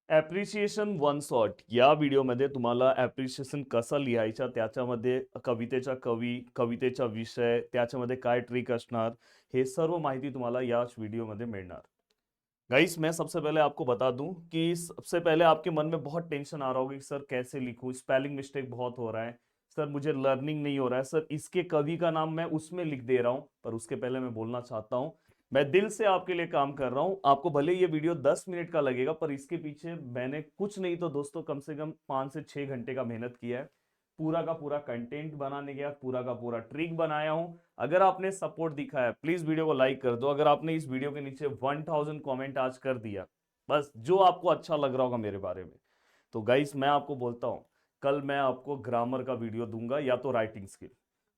Appreciation one shot या व्हिडिओमध्ये तुम्हाला ॲप्रिशिएशन कसं लिहायचं, त्याच्यामध्ये कवितेचा कवी, कवितेचा विषय, त्याच्यामध्ये काय ट्रिक असणार, हे सर्व माहिती तुम्हाला याच व्हिडिओमध्ये मिळणार। गाइस, मैं सबसे पहले आपको बता दूं कि सबसे पहले आपके मन में बहुत टेंशन आ रहा होगा कि सर कैसे लिखूं, स्पेलिंग मिस्टेक बहुत हो रहा है, सर मुझे लर्निंग नहीं हो रहा है, सर इसके कवि का नाम मैं उसमें लिख दे रहा हूं। पर उसके पहले मैं बोलना चाहता हूं, मैं दिल से आपके लिए काम कर रहा हूं। आपको भले ये वीडियो 10 मिनट का लगेगा, पर इसके पीछे मैंने कुछ नहीं तो दोस्तों कम से कम 5 से 6 घंटे का मेहनत किया है। पूरा का पूरा कंटेंट बनाने गया, पूरा का पूरा ट्रिक बनाया हूं। अगर आपने सपोर्ट दिखाया, प्लीज वीडियो को लाइक कर दो। अगर आपने इस वीडियो के नीचे 1000 कमेंट आज कर दिया, बस जो आपको अच्छा लग रहा होगा मेरे बारे में, तो गाइस मैं आपको बोलता हूं, कल मैं आपको ग्रामर का वीडियो दूंगा या तो राइटिंग स्किल,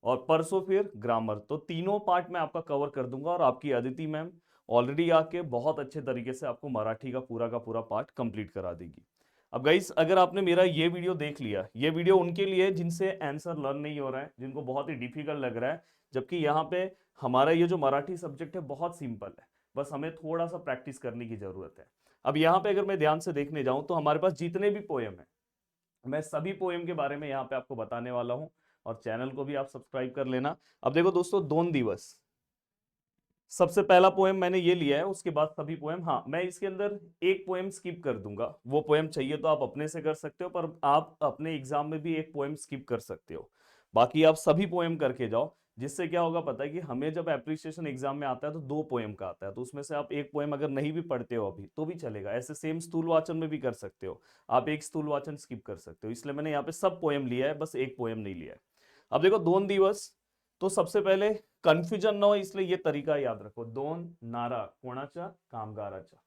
और परसों फिर ग्रामर। तो तीनों पार्ट मैं आपका कवर कर दूंगा। और आपकी अदिति मैम ऑलरेडी आके बहुत अच्छे तरीके से आपको मराठी का पूरा पार्ट कंप्लीट करा देगी। अब गाइस, अगर आपने मेरा ये वीडियो देख लिया, ये वीडियो उनके लिए जिनसे आंसर लर्न नहीं हो रहा है, जिनको बहुत ही डिफिकल्ट लग रहा है, जबकि यहाँ पे हमारा ये जो मराठी सब्जेक्ट है बहुत सिंपल है, बस हमें थोड़ा सा प्रैक्टिस करने की जरूरत है। अब यहाँ पे अगर मैं ध्यान से देखने जाऊं तो हमारे पास जितने भी पोएम है, मैं सभी पोएम के बारे में यहाँ पे आपको बताने वाला हूँ। और चैनल को भी आप सब्सक्राइब कर लेना। अब देखो दोस्तों, दोन दिवस सबसे पहला पोएम मैंने ये लिया है, उसके बाद सभी पोएम। हाँ, मैं इसके अंदर एक पोएम स्किप कर दूंगा, वो पोएम चाहिए तो आप अपने से कर सकते हो, पर आप अपने एग्जाम में भी एक पोएम स्किप कर सकते हो। बाकी आप सभी पोएम करके जाओ। जिससे क्या होगा पता है कि हमें जब एप्रिसिएशन एग्जाम में आता है तो 2 पोएम का आता है, तो उसमें से आप एक पोएम अगर नहीं भी पढ़ते हो अभी तो भी चलेगा। ऐसे सेम स्थूल वाचन में भी कर सकते हो, आप एक स्थूल वाचन स्किप कर सकते हो। इसलिए मैंने यहाँ पे सब पोएम लिया है, बस एक पोएम नहीं लिया है। अब देखो, दोन दिवस, तो सबसे पहले कन्फ्युजन न हो इसलिए ये तरीका याद रखो। दोन नारा कोणाचा, कामगाराचा।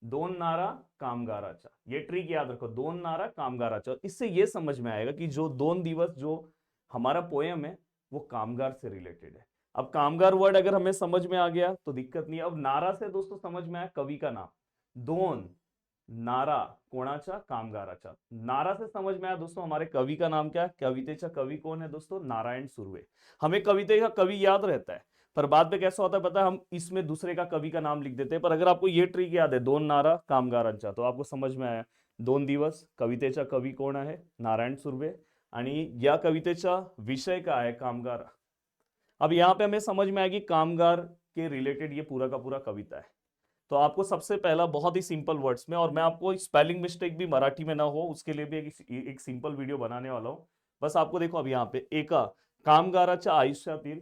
दोन नारा कामगाराचा, ये ट्रिक याद रखो, दोन नारा कामगाराचा। इससे ये समझ में आएगा कि जो दोन दिवस जो हमारा पोयम है वो कामगार से रिलेटेड है। अब कामगार वर्ड अगर हमें समझ में आ गया तो दिक्कत नहीं है। अब नारा से दोस्तों समझ में आया कवि का नाम, दोन नारा कोणाचा, कामगाराचा। नारा से समझ में आया दोस्तों हमारे कवि का नाम क्या है। कवितेचा कवि कौन है दोस्तों? नारायण सुर्वे। हमें कविता का कवि याद रहता है, पर बाद में कैसा होता है पता है, हम इसमें दूसरे का कवि का नाम लिख देते हैं। पर अगर आपको ये ट्रिक याद है, दोन नारा कामगारांचा, तो आपको समझ में आया दोन दिवस कवितेचा कवी कोण आहे? नारायण सुर्वे। आणि या कवितेचा विषय काय आहे? कामगार। अब यहां पे हमें समझ में आएगी कामगार के रिलेटेड ये पूरा का पूरा कविता है। तो आपको सबसे पहला बहुत ही सिंपल वर्ड्स में, और मैं आपको स्पेलिंग मिस्टेक भी मराठी में ना हो उसके लिए भी एक सिंपल वीडियो बनाने वाला हूं। बस आपको देखो, अब यहाँ पे एका कामगाराच्या आयुष्यातील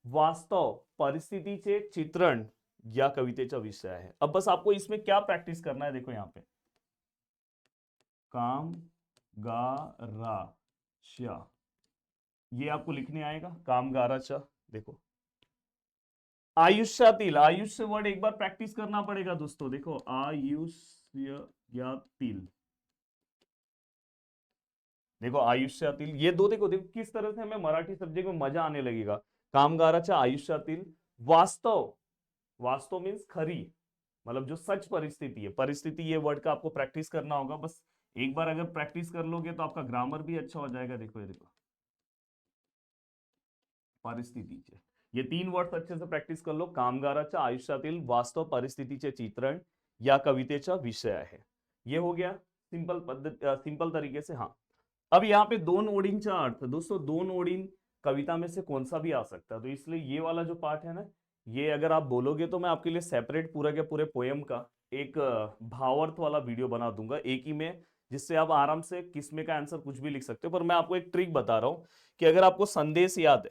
वास्तव परिस्थितीचे चित्रण या कवितेचा विषय है। अब बस आपको इसमें क्या प्रैक्टिस करना है, देखो यहाँ पे कामगाराच्या, ये आपको लिखने आएगा कामगाराच्या। देखो आयुष्यातील, आयुष्य वर्ड एक बार प्रैक्टिस करना पड़ेगा दोस्तों। देखो आयुष्यातील, देखो आयुष्यातील, ये दो देखो देखो किस तरह से हमें मराठी सब्जेक्ट में मजा आने लगेगा। कामगाराच्या आयुष्यातील वास्तव, वास्तव मीन्स खरी, मतलब जो सच परिस्थिति है। परिस्थिति ये वर्ड का आपको प्रैक्टिस करना होगा। बस एक बार अगर प्रैक्टिस कर लोगे तो आपका ग्रामर भी अच्छा हो जाएगा। देखो ये देखो परिस्थितीचे, ये तीन वर्ड्स अच्छे से प्रैक्टिस कर लो। कामगाराच्या आयुष्यातील वास्तव परिस्थितीचे चित्रण या कवितेचा विषय आहे। ये हो गया सिंपल पद्धत, सिंपल तरीके से। हाँ, अब यहाँ पे दोन ओळींचा अर्थ दोस्तों, दोन ओळीं कविता में से कौन सा भी आ सकता है, तो इसलिए ये वाला जो पार्ट है ना, ये अगर आप बोलोगे तो मैं आपके लिए सेपरेट पूरा के पूरे पोयम का एक भावार्थ वाला वीडियो बना दूंगा एक ही में, जिससे आप आराम से किसमें का आंसर कुछ भी लिख सकते हो। पर मैं आपको एक ट्रिक बता रहा हूं कि अगर आपको संदेश याद है,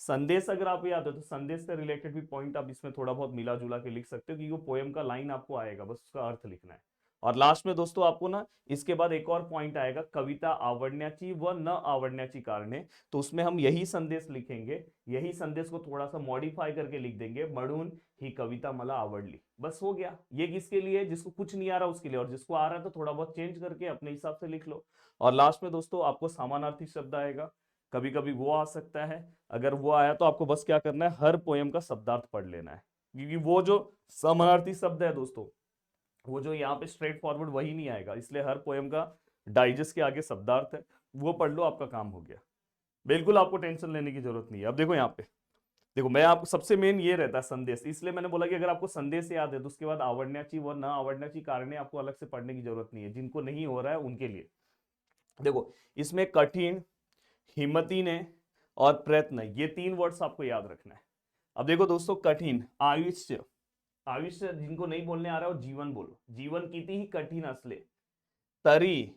संदेश अगर आपको याद है तो संदेश से रिलेटेड भी पॉइंट आप इसमें थोड़ा बहुत मिला जुला के लिख सकते हो, क्योंकि वो पोएम का लाइन आपको आएगा, बस उसका अर्थ लिखना है। और लास्ट में दोस्तों आपको ना इसके बाद एक और पॉइंट आएगा, कविता आवडण्याची व न आवडण्याची कारणे। तो उसमें हम यही संदेश लिखेंगे, यही संदेश को थोड़ा सा मॉडिफाई करके लिख देंगे, म्हणून ही कविता मला आवडली। बस हो गया। ये किसके लिए? जिसको कुछ नहीं आ रहा उसके लिए, और जिसको आ रहा है तो थोड़ा बहुत चेंज करके अपने हिसाब से लिख लो। और लास्ट में दोस्तों आपको समानार्थी शब्द आएगा, कभी कभी वो आ सकता है। अगर वो आया तो आपको बस क्या करना है, हर पोएम का शब्दार्थ पढ़ लेना है, क्योंकि वो जो समानार्थी शब्द है दोस्तों, वो जो यहाँ पे स्ट्रेट फॉरवर्ड वही नहीं आएगा। इसलिए हर पोएम का डाइजेस्ट के आगे शब्दार्थ है, वो पढ़ लो, आपका काम हो गया। बिल्कुल आपको टेंशन लेने की जरूरत नहीं है। अब देखो यहाँ पे, देखो मैं आपको सबसे मेन ये रहता है संदेश, इसलिए मैंने बोला कि अगर आपको संदेश याद है तो उसके बाद आवडण्याची व न आवडण्याची कारणे आपको अलग से पढ़ने की जरूरत नहीं है, जिनको नहीं हो रहा है उनके लिए। देखो इसमें कठिन, हिम्मतीने और प्रयत्न, ये 3 वर्ड्स आपको याद रखना है। अब देखो दोस्तों, कठिन, आयुष्य, आयुष्य जिनको नहीं बोलने आ रहा है वो जीवन बोलो। जीवन कितीही कठीण असले तरी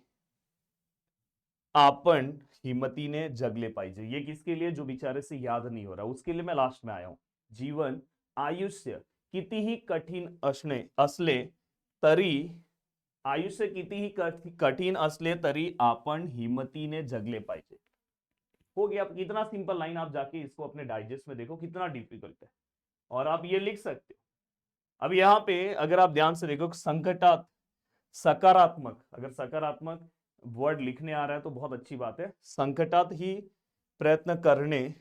आपण हिम्मतीने जगले पाहिजे। ये किसके लिए? जो बेचारे से याद नहीं हो रहा, उसके लिए मैं लास्ट में आया हूं। जीवन, आयुष्य कितीही कठीण असले तरी, आयुष्य कितीही कठीण असले तरी आपण हिम्मतीने जगले पाहिजे। हो गया। कितना सिंपल लाइन, आप जाके इसको अपने डाइजेस्ट में देखो कितना डिफिकल्ट है, और आप ये लिख सकते हो। अब यहाँ पे अगर आप ध्यान से देखो, संकटात सकारात्मक, अगर सकारात्मक वर्ड लिखने आ रहा है तो बहुत अच्छी बात है। संकटात ही प्रयत्न करने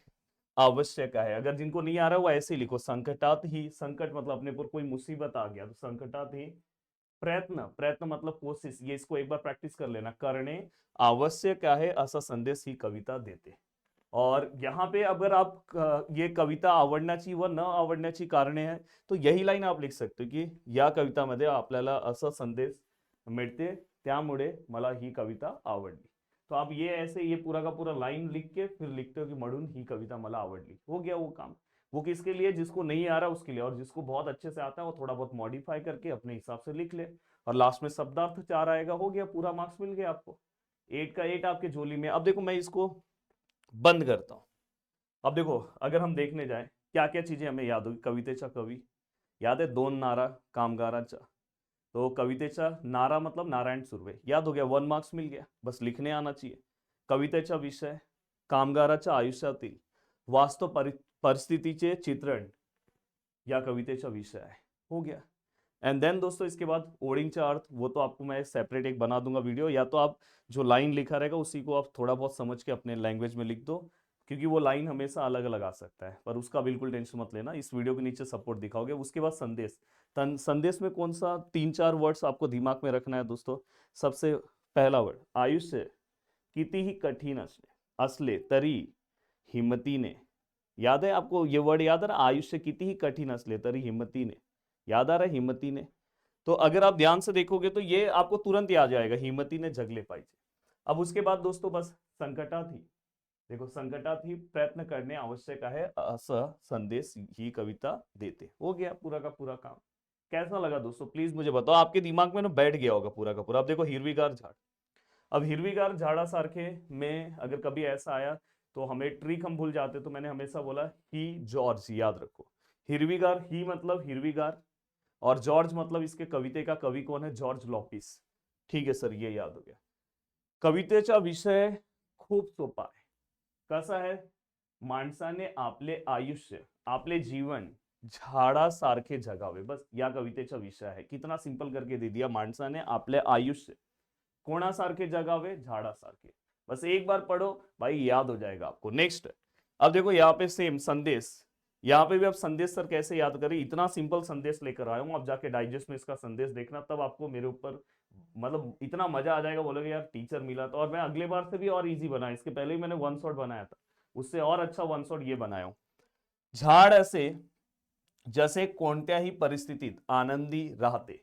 आवश्यक है। अगर जिनको नहीं आ रहा है वो ऐसे ही लिखो, संकटात ही, संकट मतलब अपने पर कोई मुसीबत आ गया तो संकटात ही प्रयत्न, प्रयत्न मतलब कोशिश, ये इसको एक बार प्रैक्टिस कर लेना, करणे आवश्यक आहे असा संदेश ही कविता देते। और यहाँ पे अगर आप ये कविता आवडण्याची व न आवडण्याची कारणे आहे, तो यही लाइन आप लिख सकते हो की या कवितामध्ये आपल्याला असा संदेश मिळते, त्यामुळे मला ही कविता आवडली। तो आप ये ऐसे ये पूरा का पूरा लाइन लिख के फिर लिखते हो कि म्हणून ही कविता मला आवडली। हो गया वो काम। वो किसके लिए? जिसको नहीं आ रहा उसके लिए, और जिसको बहुत अच्छे से आता है वो थोड़ा बहुत मॉडिफाई करके अपने हिसाब से लिख ले, और लास्ट में शब्दार्थ 4 आएगा। हो गया, पूरा मार्क्स मिल गया आपको, 8 का 8 आपके झोली में। अब देखो मैं इसको बंद करता हूं। अब देखो अगर हम देखने जाए क्या क्या चीजें हमें याद होगी। कवितेचा कवी याद है, 2 नारा कामगारांचा, तो कवितेचा नारा मतलब नारायण सुर्वे, याद हो गया, 1 मार्क्स मिल गया, बस लिखने आना चाहिए। कवितेचा विषय कामगाराच्या आयुष्यातील वास्तव परिस्थितीचे चित्रण या कवितेचा विषय है। हो गया। एंड देन दोस्तों इसके बाद ओडिंगचा अर्थ, वो तो आपको मैं सेपरेट एक बना दूंगा वीडियो, या तो आप जो लाइन लिखा रहेगा उसी को आप थोड़ा बहुत समझ के अपने लैंग्वेज में लिख दो, क्योंकि वो लाइन हमेशा अलग अलग आ सकता है, पर उसका बिल्कुल टेंशन मत लेना, इस वीडियो के नीचे सपोर्ट दिखाओगे। उसके बाद संदेश, संदेश में कौन सा 3-4 वर्ड्स आपको दिमाग में रखना है दोस्तों। सबसे पहला वर्ड आयुष्य कितीही कठीण असले तरी हिम्मतीने, याद है आपको ये वर्ड याद है ना, आयुष्य कितीही कठीण असले तरी हिम्मतीने, याद आ रहा है हिम्मतीने? तो अगर आप ध्यान से देखोगे तो ये आपको तुरंत याद जाएगा, हिम्मतीने जगले पाहिजे। अब उसके बाद दोस्तों बस संकटात ही, देखो संकटात ही प्रयत्न करने आवश्यक है असा संदेश ही कविता देते। हो गया पूरा का पूरा काम। कैसा लगा दोस्तों प्लीज मुझे बताओ, आपके दिमाग में ना बैठ गया होगा पूरा का पूरा। अब देखो हिरवीगार झाड़, अब हिरवीगार झाड़ासारखे में अगर कभी ऐसा आया तो हमें ट्रिक हम भूल जाते, तो मैंने हमेशा बोला ही जॉर्ज, याद रखो। हिरवीगार, ही मतलब हिरवीगार, और जॉर्ज मतलब इसके कविते का कवि कौन है? जॉर्ज लॉपिस। ठीक है सर, ये याद हो गया। कवितेचा विषय खूप सोपा आहे। कसा आहे? माणसाने आपले आयुष्य, आपले जीवन झाडासारखे जगावे, बस या कवितेचा विषय आहे। कितना सिंपल करके दे दिया, माणसाने आपले आयुष्य कोणासारखे जगावे? झाडासारखे। बस एक बार पढ़ो भाई, याद हो जाएगा आपको। नेक्स्ट, अब देखो यहाँ पे सेम संदेश, यहाँ पे भी आप संदेश सर कैसे याद करें, इतना सिंपल संदेश लेकर आया हूं। आप जाके डाइजेस्ट में इसका संदेश देखना, तब आपको मेरे ऊपर मतलब इतना मजा आ जाएगा, बोलोगे यार टीचर मिला। तो और मैं अगले बार से भी और इजी बनाया, इसके पहले ही मैंने 1 शॉट बनाया था, उससे और अच्छा 1 शॉट ये बनाया हूं। झाड असे जसे कोणत्याही परिस्थितीत आनंदी राहते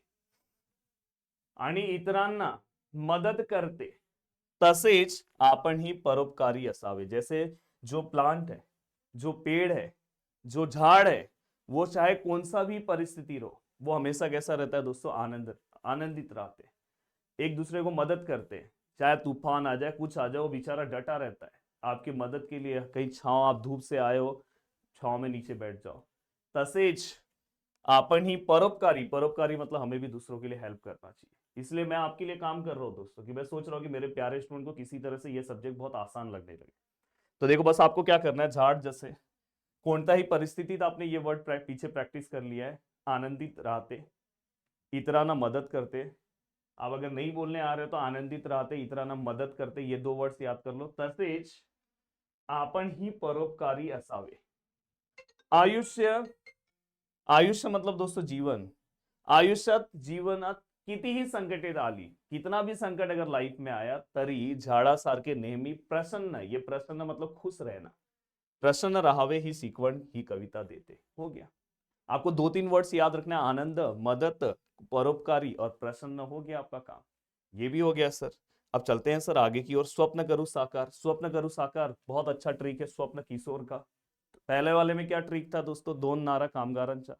आणि इतरांना मदत करते, तसेच आपण ही परोपकारी असावे। जैसे जो प्लांट है, जो पेड़ है, जो झाड़ है, वो चाहे कौन सा भी परिस्थिति हो, वो हमेशा कैसा रहता है दोस्तों? आनंदित रहते, एक दूसरे को मदद करते। चाहे तूफान आ जाए, कुछ आ जाए, वो बेचारा डटा रहता है आपकी मदद के लिए। कहीं छांव, आप धूप से आए हो, छांव में नीचे बैठ जाओ। तसेच आपण ही परोपकारी, परोपकारी मतलब हमें भी दूसरों के लिए हेल्प करना चाहिए। इसलिए मैं आपके लिए काम कर रहा हूं दोस्तों, कि मैं सोच रहा हूं कि मेरे प्यारे स्टूडेंट को किसी तरह से ये सब्जेक्ट बहुत आसान लगने लगे। तो देखो बस आपको क्या करना है, झाड़ जैसे कोणत्याही परिस्थितीत, आपने ये वर्ड पीछे प्रैक्टिस कर लिया है। आनंदित रहते, इतरांना मदद करते। अब अगर नहीं बोलने आ रहे तो आनंदित रहते, इतरांना मदद करते, ये 2 वर्ड्स याद कर लो। तसेच आपण ही परोपकारी असावे। आयुष्य, आयुष्य मतलब दोस्तों जीवन, आयुष्यात जीवनात कितीही संकटे आली, कितना भी संकट अगर लाइफ में आया, तरी झाडासारखे नेहमी प्रसन्न, ये प्रसन्न मतलब खुश रहना, प्रसन्न राहावे ही शिकवण ही कविता देते। हो गया। आपको 2-3 वर्ड्स याद रखना है, आनंद, मदद, परोपकारी और प्रसन्न। हो गया आपका काम। ये भी हो गया सर। अब चलते हैं सर आगे की ओर। स्वप्न करूं साकार। स्वप्न करूं साकार बहुत अच्छा ट्रिक है स्वप्न किशोर का। पहले वाले में क्या ट्रिक था दोस्तों? दोन नारा कामगारांचा।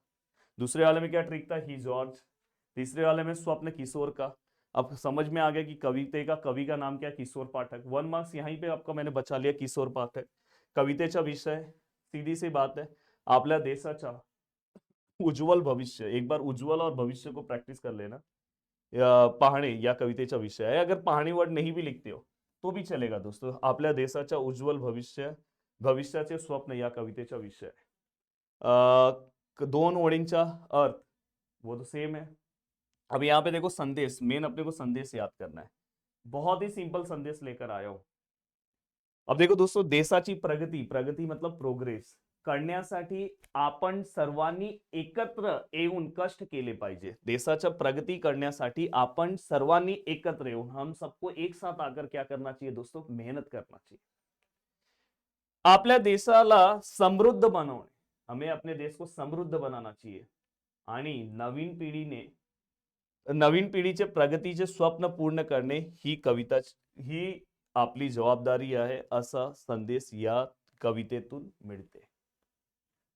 दूसरे वाले में क्या ट्रिक था? ही जॉर्ज। तीसरे वाले में स्वप्न किशोर का। अब समझ में आ गया कि कविते का कवि का नाम क्या? किशोर पाठक। 1 मार्क्स यहीं पे आपका मैंने बचा लिया, किशोर पाठक। कवितेचा विषय सीधी सी बात है, आपल्या देशाचा उज्ज्वल भविष्य। एक बार उज्ज्वल और भविष्य को प्रैक्टिस कर लेना। पाहणे या कवितेचा विषय आहे। अगर पाहणी वर्ड नहीं भी लिखते हो तो भी चलेगा दोस्तों। आपल्या देशाचा उज्ज्वल भविष्य, भविष्याचे स्वप्न या कवितेचा विषय आहे। 2 ओळींचा अर्थ वो तो सेम है। अब यहाँ पे देखो संदेश, मेन अपने को संदेश याद करना है। बहुत ही सिंपल संदेश लेकर आया हूं। अब देखो दोस्तों, देशाची प्रगती, प्रगती मतलब प्रोग्रेस करण्यासाठी आपण सर्वांनी एकत्र येऊन कष्ट केले पाहिजे। देशाच्या प्रगती करण्यासाठी आपण सर्वांनी एकत्र येऊन, हम सबको एक साथ आकर क्या करना चाहिए दोस्तों? मेहनत करना चाहिए। आपल्या देशाला समृद्ध बनवणे, हमें अपने देश को समृद्ध बनाना चाहिए। आणि नवीन पिढीचे प्रगतीचे स्वप्न पूर्ण करणे ही कविता, ही आपली जवाबदारी आहे, असा संदेश या कवितेतून मिळते।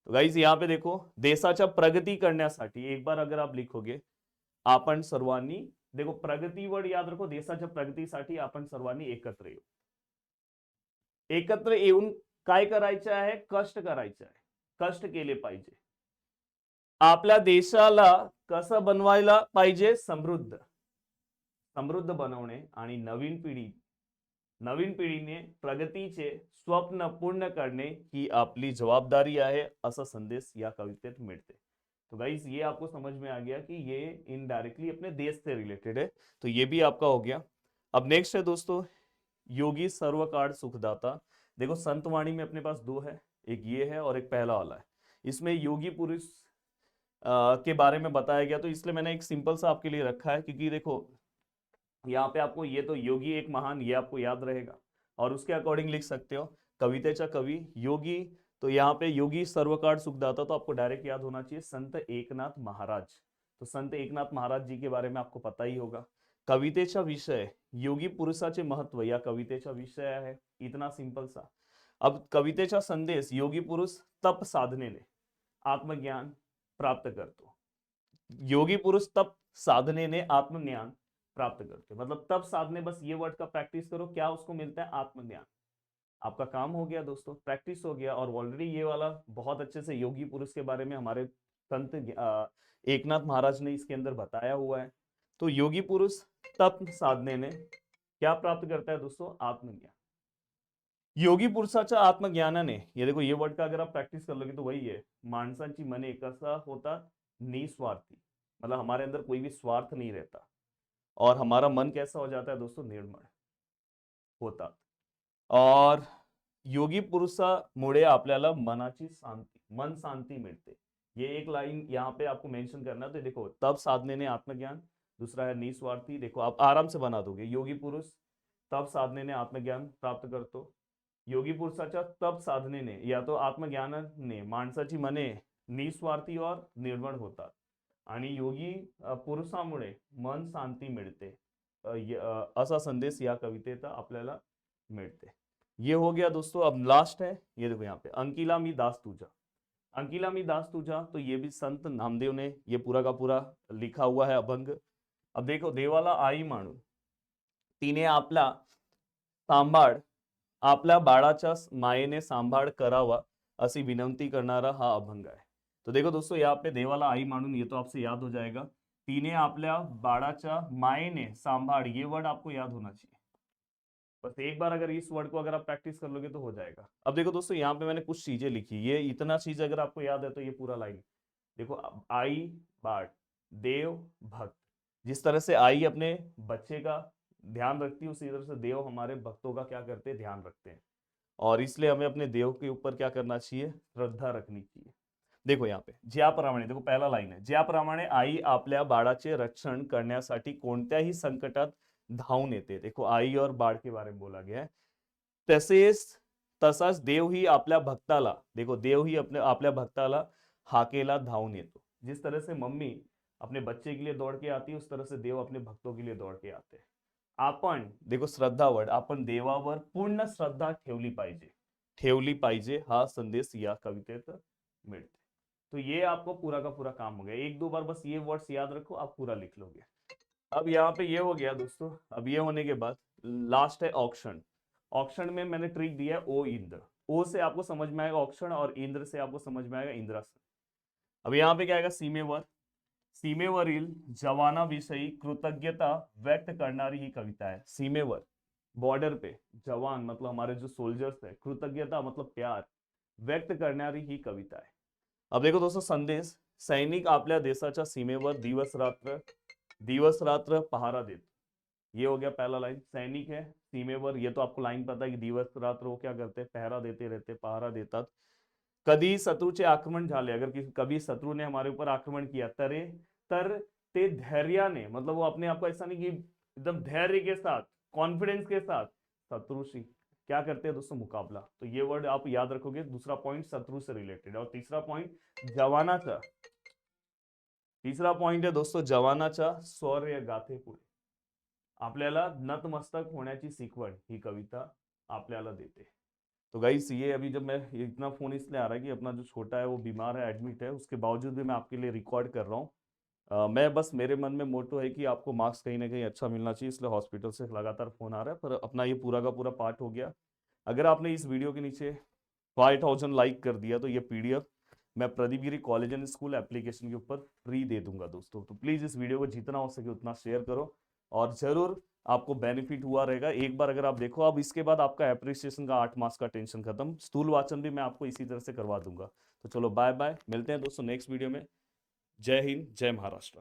तो गाइस यहाँ पे देखो, देशाच्या प्रगती करण्यासाठी एक बार अगर आप लिखोगे आपण सर्वांनी, देखो प्रगती वर्ड याद रखो, देशाच्या प्रगतीसाठी आपण सर्वांनी एकत्र येऊ। एकत्र येऊन काय करायचे आहे? कष्ट करायचे आहे, कष्ट केले पाहिजे। आपल्या देशाला कसं बनवायला पाहिजे? समृद्ध, समृद्ध बनवणे आणि नवीन पिढीने प्रगतीचे स्वप्न पूर्ण करणे ही आपली जवाबदारी आहे, असा संदेश या कवितेत मिळते। तो गाइस ये आपको समझ में आ गया कि ये इनडायरेक्टली अपने देश से रिलेटेड है, तो ये भी आपका हो गया। अब नेक्स्ट है दोस्तों, योगी सर्वकाळ सुखदाता। देखो संतवाणी में अपने पास 2 है, एक ये है और एक पहला वाला है। इसमें योगी पुरुष के बारे में बताया गया, तो इसलिए मैंने एक सिंपल सा आपके लिए रखा है, क्योंकि देखो यहाँ पे आपको ये तो योगी एक महान, ये आपको याद रहेगा और उसके अकॉर्डिंग लिख सकते हो। कवितेचा कवि योगी, तो यहाँ पे योगी सर्वकाळ सुखदाता, तो आपको डायरेक्ट याद होना चाहिए संत एकनाथ महाराज। तो संत एकनाथ महाराज जी के बारे में आपको पता ही होगा। कवितेचा विषय योगी पुरुषाचे महत्व या कवितेचा विषय आहे, इतना सिंपल सा। अब कवितेचा संदेश, योगी पुरुष तप साधनेने आत्मज्ञान प्राप्त करतो। योगी पुरुष तप साधनेने आत्मज्ञान प्राप्त करते, मतलब तप साधने, बस ये वर्ड का प्रैक्टिस करो, क्या उसको मिलता है? आत्मज्ञान। आपका काम हो गया दोस्तों, प्रैक्टिस हो गया। और ऑलरेडी ये वाला बहुत अच्छे से योगी पुरुष के बारे में हमारे संत एकनाथ महाराज ने इसके अंदर बताया हुआ है। तो योगी पुरुष तप साधने ने क्या प्राप्त करता है दोस्तों? आत्मज्ञान। योगी पुरुषाच्या आत्मज्ञानाने, ये देखो ये वर्ड का अगर आप प्रैक्टिस कर लोगे तो वही है, माणसांची मने कसा होता? निस्वार्थी, मतलब हमारे अंदर कोई भी स्वार्थ नहीं रहता और हमारा मन कैसा हो जाता है दोस्तों? निर्मळ होता। और योगी पुरुषामुळे आपल्याला मनाची शांती, मन शांति मिलते। ये एक लाइन यहाँ पे आपको मेंशन करना है। तो देखो तप साधने ने आत्मज्ञान, दूसरा है निस्वार्थी। देखो आप आराम से बना दोगे, योगी पुरुष तप साधनेने आत्मज्ञान प्राप्त करतो। योगी पुरुषाच्या तप साधनेने या तो आत्मज्ञानाने माणसाची मने निस्वार्थी और निर्मळ होतात आणि योगी पुरुषामुळे मन शांती मिळते, असा संदेश या कवितेचा आपल्याला मिळते। ये हो गया दोस्तों। अब लास्ट है, ये देखो यहाँ पे, अंकिला मी दास तुझा। अंकिला मी दास तुझा, तो ये भी संत नामदेव ने ये पूरा का पूरा लिखा हुआ है अभंग। अब देखो, देवाला आई मानून तिने आपला सांभाळ, आपल्या बाळाच्या मायेने सांभाळ करावा अशी विनंती करणारा हा अभंग आहे। तो देखो दोस्तों, यहाँ पे देवाला आई मानून, ये तो आपसे याद हो जाएगा। तिने आपल्या बाळाच्या मायेने सांभाळ, ये वर्ड आपको याद होना चाहिए। बस एक बार अगर इस वर्ड को अगर आप प्रैक्टिस कर लोगे तो हो जाएगा। अब देखो दोस्तों, यहाँ पे मैंने कुछ चीजें लिखी, ये इतना चीज अगर आपको याद है तो ये पूरा लाइन देखो, आई बाढ़, देव भक्त। जिस तरह से आई अपने बच्चे का ध्यान रखती है, उसी तरह से देव हमारे भक्तों का क्या करते हैं? ध्यान रखते हैं। और इसलिए हमें अपने देव के ऊपर क्या करना चाहिए? श्रद्धा रखनी चाहिए। देखो यहाँ पे ज्याप्रमाणे, देखो पहला लाइन है, ज्याप्रमाणे आई आपल्या बाळाचे रक्षण करण्यासाठी कोणत्याही संकटात धावून येते। देखो आई और बाढ़ के बारे में बोला गया है। तसेच तसाच देव ही आपल्या भक्ताला, देखो देव ही अपने आपल्या भक्ताला हाकेला धावून येतो. जिस तरह से मम्मी अपने बच्चे के लिए दौड़ के आती है, उस तरह से देव अपने भक्तों के लिए दौड़ के आते हैं. आपण देखो श्रद्धावड, आपण देवावर पूर्ण श्रद्धा ठेवली पाहिजे हा संदेश या कवितेत मिळते. तो ये आपको पूरा का पूरा काम हो गया. एक दो बार बस ये वर्ड्स याद रखो, आप पूरा लिख लोगे. अब यहाँ पे ये हो गया दोस्तों. अब ये होने के बाद लास्ट है ऑक्शन. ऑक्शन में मैंने ट्रिक दिया है ओ इंद्र. ओ से आपको समझ में आएगा ऑक्शन और इंद्र से आपको समझ में आएगा इंद्रासन. अब यहाँ पे क्या आएगा सीमेवर. सीमेवरील जवानाविषयी कृतज्ञता व्यक्त करणारी ही कविता है. सीमेवर बॉर्डर पे जवान मतलब हमारे जो सोल्जर्स है, कृतज्ञता मतलब प्यार व्यक्त करणारी ही कविता है. अब देखो दोस्तों संदेश. सैनिक आपल्या देशाच्या सीमेवर दिवस रात्र पहारा देते. ये हो गया पहला लाइन. सैनिक है सीमेवर, ये तो आपको लाइन पता है कि दिवस रात्र वो क्या करते हैं, पहरा देते रहते, पहारा देतात. कधी शत्रूचे आक्रमण झाले, अगर कभी शत्रु ने हमारे ऊपर आक्रमण किया तर ते धैर्याने, मतलब वो अपने आप को ऐसा नहीं कि एकदम धैर्य के साथ, कॉन्फिडेंस के साथ शत्रुशी क्या करते हैं दोस्तों, मुकाबला. तो ये वर्ड आप याद रखोगे. दूसरा पॉइंट शत्रु से रिलेटेड. और तीसरा पॉइंट जवानाचा, तीसरा पॉइंट है दोस्तों जवानाच्या शौर्य गाथे पुढे. आपल्याला नतमस्तक होण्याची शिकवण ही कविता आपल्याला देते. तो गाइस ये अभी जब मैं इतना फोन इसलिए आ रहा है कि अपना जो छोटा है वो बीमार है, एडमिट है, उसके बावजूद भी मैं आपके लिए रिकॉर्ड कर रहा हूँ. मैं बस मेरे मन में मोटो है कि आपको मार्क्स कहीं ना कहीं अच्छा मिलना चाहिए, इसलिए हॉस्पिटल से लगातार फोन आ रहा है. पर अपना ये पूरा का पूरा पार्ट हो गया. अगर आपने इस वीडियो के नीचे 5000 लाइक कर दिया तो ये पीडीएफ मैं प्रदीप गिरी कॉलेज एंड स्कूल एप्लीकेशन के ऊपर फ्री दे दूंगा दोस्तों. तो प्लीज इस वीडियो को जितना हो सके उतना शेयर करो और जरूर आपको बेनिफिट हुआ रहेगा. एक बार अगर आप देखो, अब इसके बाद आपका एप्रिसिएशन का 8 मार्क्स का टेंशन खत्म. स्थूल वाचन भी मैं आपको इसी तरह से करवा दूंगा. तो चलो बाय बाय, मिलते हैं दोस्तों नेक्स्ट वीडियो में. जय हिंद, जय महाराष्ट्र.